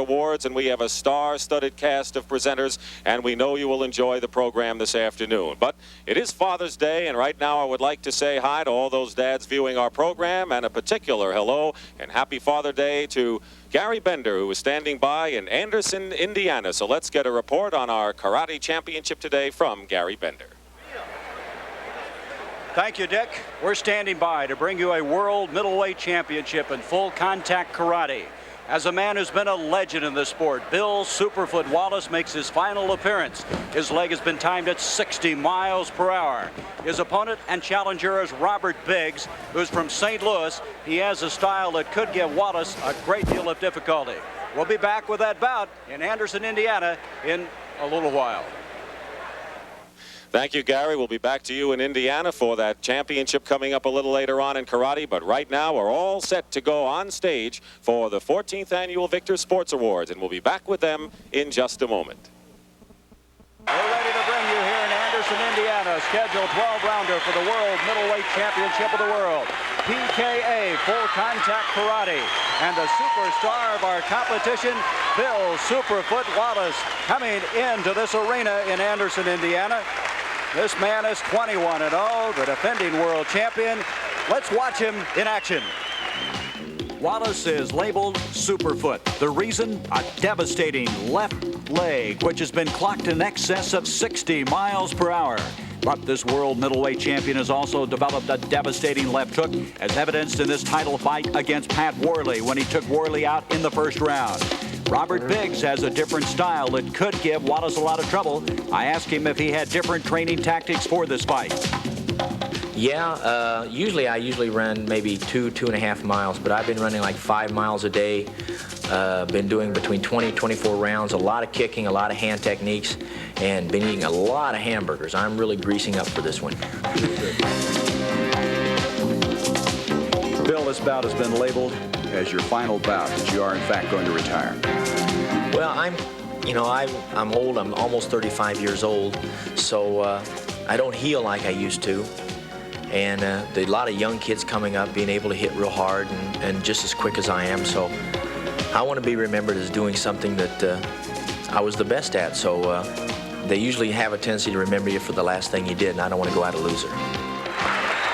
Awards, and we have a star-studded cast of presenters, and we know you will enjoy the program this afternoon. But it is Father's Day, and right now I would like to say hi to all those dads viewing our program, and a particular hello and happy Father's Day to Gary Bender, who is standing by in Anderson, Indiana. So let's get a report on our karate championship today from Gary Bender. Thank you, Dick. We're standing by to bring you a world middleweight championship in full contact karate. As a man who's been a legend in the sport, Bill Superfoot Wallace makes his final appearance. His leg has been timed at 60 miles per hour. His opponent and challenger is Robert Biggs, who's from St. Louis. He has a style that could give Wallace a great deal of difficulty. We'll be back with that bout in Anderson, Indiana in a little while. Thank you, Gary. We'll be back to you in Indiana for that championship coming up a little later on in karate. But right now, we're all set to go on stage for the 14th Annual Victor Sports Awards, and we'll be back with them in just a moment. We're ready to bring you here in Anderson, Indiana, scheduled 12-rounder for the World Middleweight Championship of the World, PKA, Full Contact Karate, and the superstar of our competition, Bill Superfoot Wallace, coming into this arena in Anderson, Indiana. This man is 21-0, the defending world champion. Let's watch him in action. Wallace is labeled Superfoot. The reason? A devastating left leg, which has been clocked in excess of 60 miles per hour. But this world middleweight champion has also developed a devastating left hook, as evidenced in this title fight against Pat Worley when he took Worley out in the first round. Robert Biggs has a different style that could give Wallace a lot of trouble. I asked him if he had different training tactics for this fight. Yeah, I usually run maybe 2.5 miles, but I've been running like 5 miles a day. Been doing between 20 and 24 rounds, a lot of kicking, a lot of hand techniques, and been eating a lot of hamburgers. I'm really greasing up for this one. Bill, this bout has been labeled as your final bout, that you are in fact going to retire. Well, I'm old. I'm almost 35 years old, so I don't heal like I used to. And a lot of young kids coming up being able to hit real hard and just as quick as I am. So I want to be remembered as doing something that I was the best at. So they usually have a tendency to remember you for the last thing you did, and I don't want to go out a loser.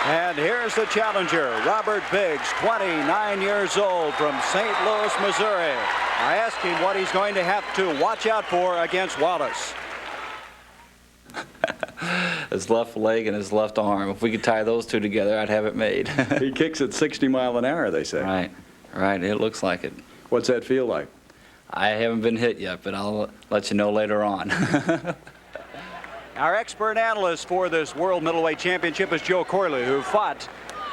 And here's the challenger, Robert Biggs, 29 years old, from St. Louis, Missouri. I asked him what he's going to have to watch out for against Wallace. His left leg and his left arm. If we could tie those two together, I'd have it made. He kicks at 60 miles an hour, they say. Right. It looks like it. What's that feel like? I haven't been hit yet, but I'll let you know later on. Our expert analyst for this World Middleweight Championship is Joe Corley, who fought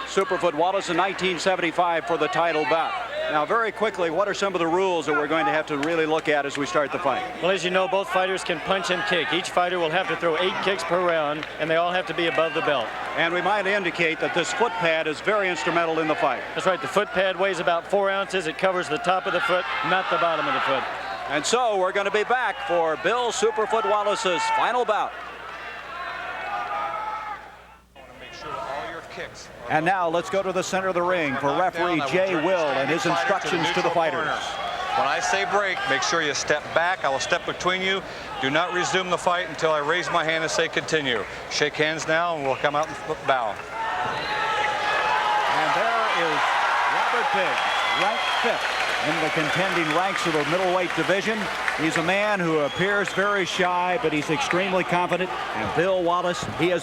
Superfoot Wallace in 1975 for the title bout. Now, very quickly, what are some of the rules that we're going to have to really look at as we start the fight? Well, as you know, both fighters can punch and kick. Each fighter will have to throw 8 kicks per round, and they all have to be above the belt. And we might indicate that this foot pad is very instrumental in the fight. That's right. The foot pad weighs about 4 ounces. It covers the top of the foot, not the bottom of the foot. And so we're going to be back for Bill Superfoot Wallace's final bout. And now let's go to the center of the ring for referee Jay Will and his instructions to the fighters. When I say break, make sure you step back. I will step between you. Do not resume the fight until I raise my hand and say continue. Shake hands now, and we'll come out and bow. And there is Robert Biggs, ranked 5th in the contending ranks of the middleweight division. He's a man who appears very shy, but he's extremely confident. And Bill Wallace, he is